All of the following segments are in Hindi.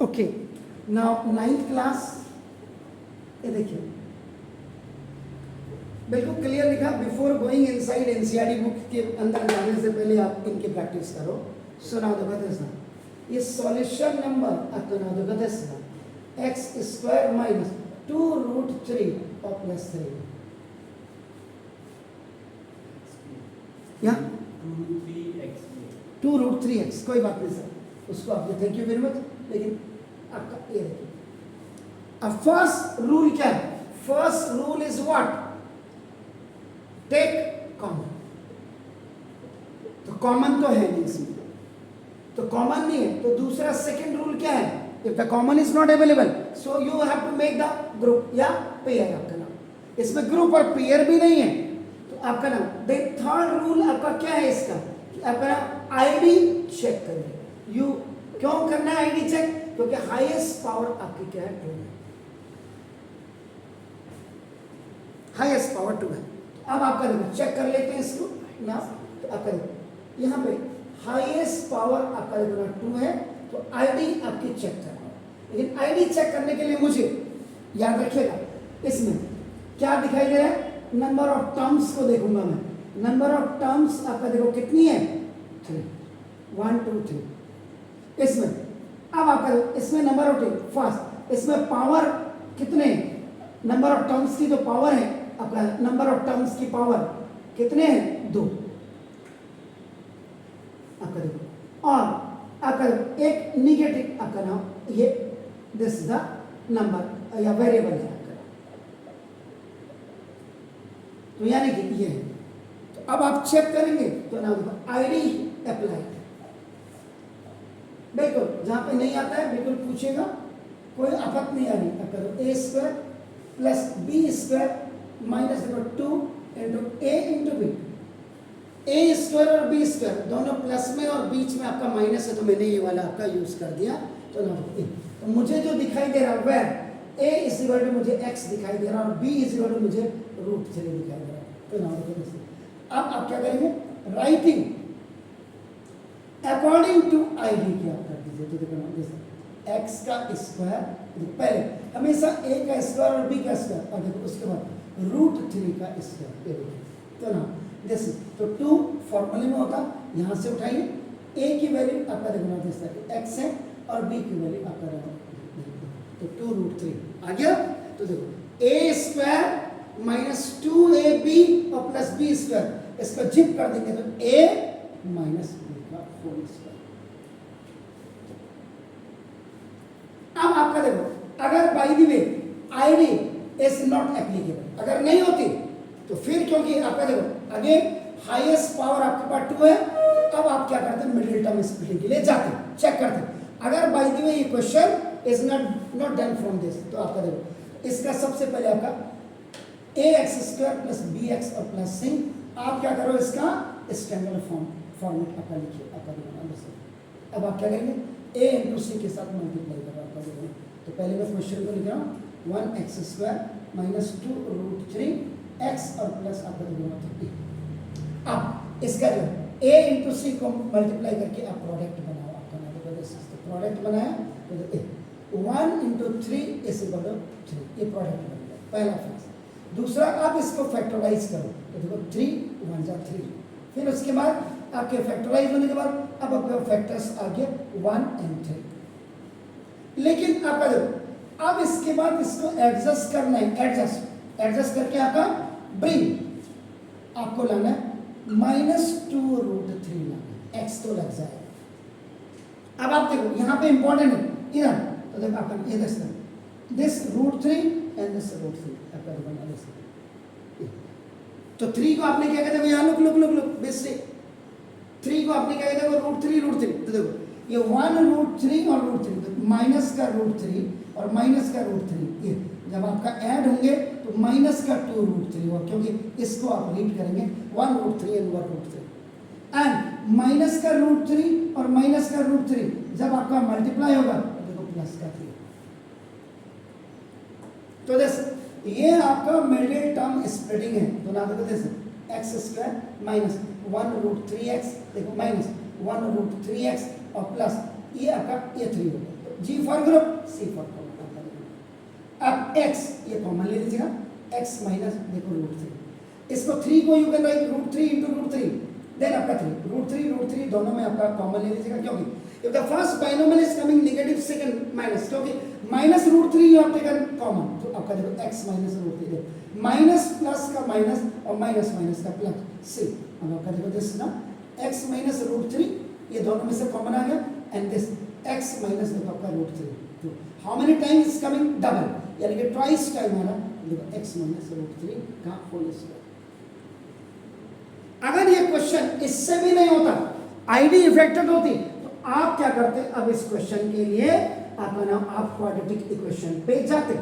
ओके, नाउ 9th क्लास, ये देखिए बिल्कुल क्लियर लिखा, before going inside NCERT book के अंदर जाने से पहले आप इनकी प्रैक्टिस करो. सो नाउ देखो दिस ना, ये सॉल्यूशन नंबर आपको नाउ देखो दिस ना, x स्क्वायर माइनस 2 रूट 3 और प्लस 3 या 2 रूट 3x, कोई बात नहीं सर, उसको आप थैंक यू वेरी मच. लेकिन आपका ये देखिए, अब फर्स्ट रूल क्या है? First rule is what? Take common. तो कॉमन तो है नहीं इसमें, तो कॉमन नहीं है, तो दूसरा सेकंड रूल क्या है? If the common is not available so you have to make the group या पेयर. आपका नाम इसमें ग्रुप और पेयर भी नहीं है, तो आपका नाम. देन थर्ड रूल आपका क्या है इसका? कि आपका आईडी चेक करिए. यू क्यों करना है आईडी चेक? क्योंकि हाईएस्ट पावर आपकी क्या है? 2 है. हाईएस्ट पावर 2 है. अब आपका देखो चेक कर लेते हैं इसको ना. तो आपका देखो यहाँ पे हाईएस्ट पावर आपका देखो 2 है, तो आईडी आपकी चेक करना है. लेकिन आईडी चेक करने के लिए मुझे याद रखिएगा, इसमें क्या दिखाई दे रहा है? नंबर ऑफ टर्म्स को देखूंगा मैं. नंबर ऑफ टर्म्स आपका देखो कितनी है? 3. 1 2 3. इसमें अब आपका इसमें नंबर ऑफ फर्स्ट, इसमें पावर कितने? नंबर ऑफ टर्म्स की जो पावर है आपका, नंबर ऑफ टर्म्स की पावर कितने हैं? 2 आपका देखो. और आपका एक निगेटिव आपका नाम, ये दिस इज द नंबर या वेरिएबल है आपका. तो यानी कि ये है. तो अब आप चेक करेंगे तो ना देखो आईडी अप्लाई, बिल्कुल जहां पे नहीं आता है बिल्कुल पूछेगा, कोई आफत नहीं आ रही. अब करो A square plus B square minus 2 into A into B. A square और बी स्क्वायर दोनों प्लस में और बीच में आपका माइनस है, तो मैंने ये वाला आपका यूज कर दिया. तो ना तो मुझे जो दिखाई दे रहा है वह ए इज इक्वल टू मुझे x दिखाई दे रहा है और b इज इक्वल टू मुझे रूट 3 दिखाई दे रहा है. तो ना अब आप क्या करेंगे? राइटिंग अकॉर्डिंग टू आईडी क्या कर दीजिए. तो देखो x का स्क्वायर, पहले हमेशा a का स्क्वायर और b का स्क्वायर, और देखो उसके बाद रूट 3 का स्क्वायर. तो ना जैसे तो 2 फॉर्मूले में होता, यहाँ से उठाइए. a की वैल्यू आपका देखना जैसा x है और b की वैल्यू आपका तो 2 रूट 3 आ गया. तो देखो a स्क्वायर माइनस 2ab और प्लस b स्क्वायर, इसको जिप कर देंगे तो a माइनस b का होल स्क्वायर. अब आपका देखो, अगर by the way ID is not applicable, अगर नहीं होती तो फिर क्योंकि आपका देखो अगेन हाईएस्ट पावर आपके पास 2 है, अब आप क्या करते हैं? मिडिल टर्म स्प्लिटिंग के लिए जाते हैं, चेक करते हैं. अगर बाय द वे ये question is not done from this, तो आपका देखो इसका सबसे पहले आपका ax स्क्वायर प्लस bx और प्लस c, आप क्या करो? इसका स्टैंडर्ड फॉर्मेट आपका लिखिए. आपका देखो अब आप क्या करेंगे? a इंटू सी के साथ मल्टीप्लाई करो. आपका देखो तो पहले मैं क्वेश्चन को लिख रहा हूँ 1x square minus 2 root 3 x और प्लस आपका देखो. अब इसका जो a इंटू सी को मल्टीप्लाई करके आप प्रोडक्ट बनाओ. आपका देखो प्रोडक्ट बनाया तो 1 इंटू 3 इज इक्वल टू 3, ये प्रोडक्ट बन गया पहला फिक्स. दूसरा आप इसको फैक्टराइज करो तो देखो 3 1 जा 3. फिर उसके बाद आपके फैक्टराइज होने के बाद अब आपके फैक्टर्स आ गए 1 and 3. लेकिन आपका देखो अब इसके बाद इसको एडजस्ट करना है. एडजस्ट करके आपका ब्रिंग आपको लाना है माइनस 2 रूट 3 लाना है. x तो लग जाएगा. अब आप देखो यहाँ पे इंपॉर्टेंट है इधर, तो देखो आपका ये this root 3 and this root 3 आपका बना दिस. तो 3 को आपने क्या कहते हैं? यहाँ लुक बेसिक 3 को आपने क्या कहते हैं? रूट 3. तो देखो ये 1 रूट 3 और रूट 3, तो माइनस का रूट 3 और माइनस का रूट 3, ये जब आपका ऐड होंगे तो माइनस का 2 रूट 3 होगा, क्योंकि इसको आप रीड करेंगे 1 root 3 and 1 root 3. And minus का रूट 3 और माइनस का रूट 3 जब आपका मल्टीप्लाई होगा तो देखो प्लस का 3. तो देखो ये आपका मिडिल टर्म स्प्लिटिंग है. तो ना देखो जैसे x square minus 1 root 3x, देखो माइनस 1 रूट 3x और प्लस ये आपका ये 3 होगा. तो G for group, C for common. अब x ये कॉमन ले लीजिएगा, x माइनस देखो √3, इसको 3 को you can write √3 into √3, then आपका 3 √3 दोनों में आपका कॉमन ले लीजिएगा, क्योंकि if the first binomial is coming negative, second minus, क्योंकि minus √3 you have taken common, तो आपका देखो x माइनस √3, माइनस प्लस का माइनस और माइनस माइनस का प्लस, C। अब आपका देखो दिस ना x माइनस √3 ये दोनों में से कॉमन आ गया, एंड दिस x माइनस देखो आपका √3, तो how many times is coming, double, यानी कि ट्वाइस टाइम आ रहा देखो x माइनस √3 का होल स्क्वायर। अगर ये क्वेश्चन इससे भी नहीं होता, आईडी इफेक्टेड होती, तो आप क्या करते, अब इस क्वेश्चन के लिए आपका नाम आप क्वाड्रेटिक इक्वेशन पे जाते।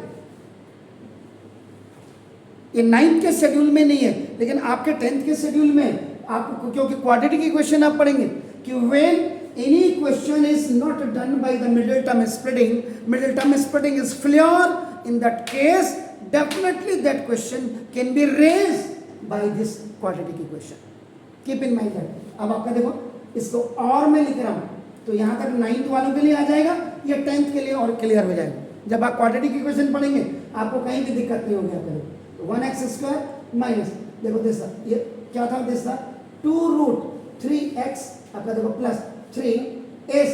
ये 9th के शेड्यूल में नहीं है, लेकिन आपके 10th के शेड्यूल में आपको, क्योंकि क्वाड्रेटिक इक्वेशन आप पढ़ेंगे कि when any question is not done by the middle term splitting is failure, in that case definitely that question can be raised by this quadratic equation. Keep in mind that. अब आपका देखो इसको और मैं लिख रहा हूँ, तो यहाँ तक 9th वालों के लिए आ जाएगा, ये 10th के लिए और क्लियर हो जाएगा। जब आप क्वाड्रेटिक इक्वेशन पढ़ेंगे आपको कहीं भी दिक्कत नहीं होगी। आपका देखो 1x² माइनस देखो दिस ये क्या था, दिस था 2√3x, आपका देखो प्लस 3 is,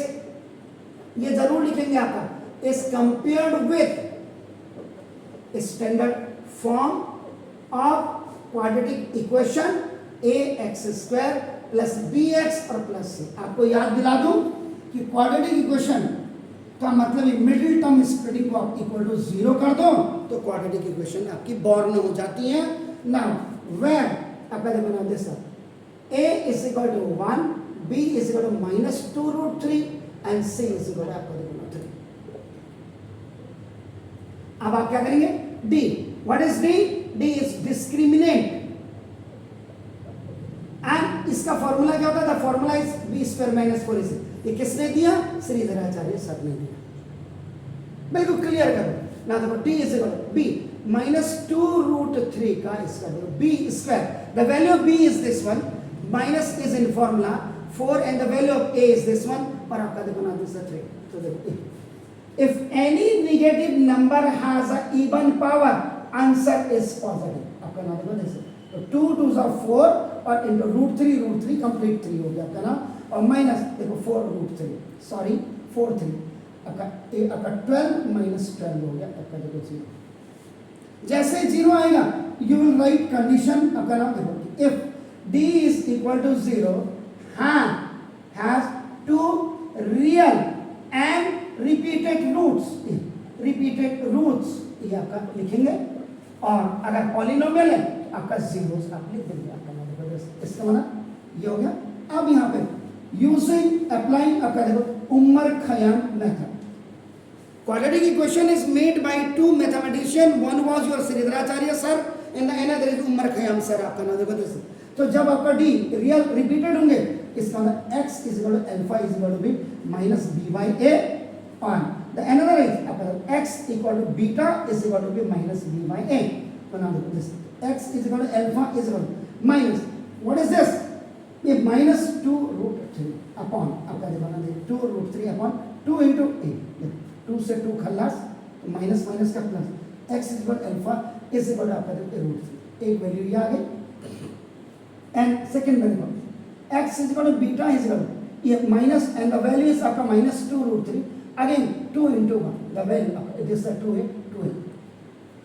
ये जरूर लिखेंगे आपका, is compared with standard form of quadratic equation ax² plus bx और प्लस c। आपको याद दिला दूं कि क्वाड्रेटिक इक्वेशन का मतलब मिडिल टर्म स्प्लिटिंग को आप इक्वल टू 0 कर दो तो क्वाड्रेटिक इक्वेशन आपकी बॉर्न हो जाती है। नाउ वेयर आपका देखो ना this a is equal to 1, b is equal to minus 2√3 and c is equal to आपको देखो 3। अब आप क्या करेंगे, d, what is d? d is discriminant, and इसका फॉर्मूला क्या होता है, फॉर्मूला इज b² - 4ac। ये किसने दिया, श्रीधराचार्य सर ने दिया। बिल्कुल क्लियर करो ना, देखो d is equal to b minus 2√3 का इसका देखो b², the value of b is this one, minus is in formula 4 and the value of a is this one, और आपका देखो ना दूसरा 3। तो देखो if any negative number has a even power, answer is positive। आपका ना देखो जैसे तो 2 2s are 4 और into √3 कंप्लीट 3 हो गया आपका ना, और माइनस देखो 4√3 सॉरी 4 3 आपका 12 माइनस 12 हो गया आपका देखो 0। जैसे 0 आएगा यू विल राइट कंडीशन आपका नाम देखो if d is equal to 0 has two real and repeated roots ये आपका लिखेंगे, और अगर पॉलिनोमियल है तो आपका जीरोस आप लिख देंगे। आपका मतलब इसका मतलब ये हो गया। अब यहाँ पे यूजिंग अप्लाइंग आपका देखो Omar Khayyam method, quadratic equation is made by two mathematicians, one was your Sridharacharya sir and the another is Omar Khayyam sir। आपका नाम देखो जैसे तो जब आपका d रियल रिपीटेड होंगे इसका मतलब x is equal to alpha is equal to b minus b by a on the another is आपका x equal to beta is equal to b minus b by a। तो नाम देखो this x is equal to alpha is equal to minus what is this, ये minus 2√3 upon आपका देखो ना 2√3 upon 2 into a, 2 से 2 खल्लास तो माइनस माइनस का plus x is equal to alpha is equal to आपका देखो √3 एक वैल्यू ये आ गई, and second variable x is equal to beta is equal to ये minus and the value is आपका minus 2√3 again 2 into 1 the value it is 2 है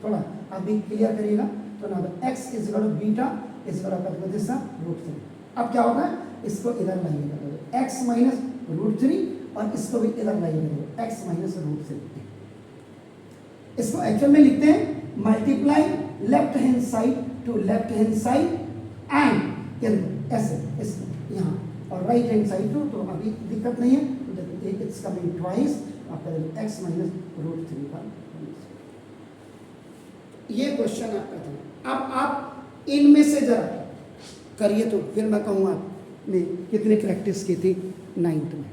थोड़ा आप भी क्लियर करिएगा। तो ना x is equal to beta is equal to आपका दिस √3। अब क्या होगा, इसको इधर लाइएगा x minus √3 और इसको भी इधर लाइएगा x minus √3। इसको एक्चुअल में लिखते हैं multiply left hand side to left hand side and ऐसे इसको यहाँ और राइट हैंड साइड टू, तो अभी दिक्कत नहीं है, तो इट्स कमिंग ट्वाइस आपका x minus √3 का। ये क्वेश्चन आपका था। अब आप इनमें से जरा करिए तो फिर मैं कहूँगा आपने कितनी प्रैक्टिस की थी 9th में।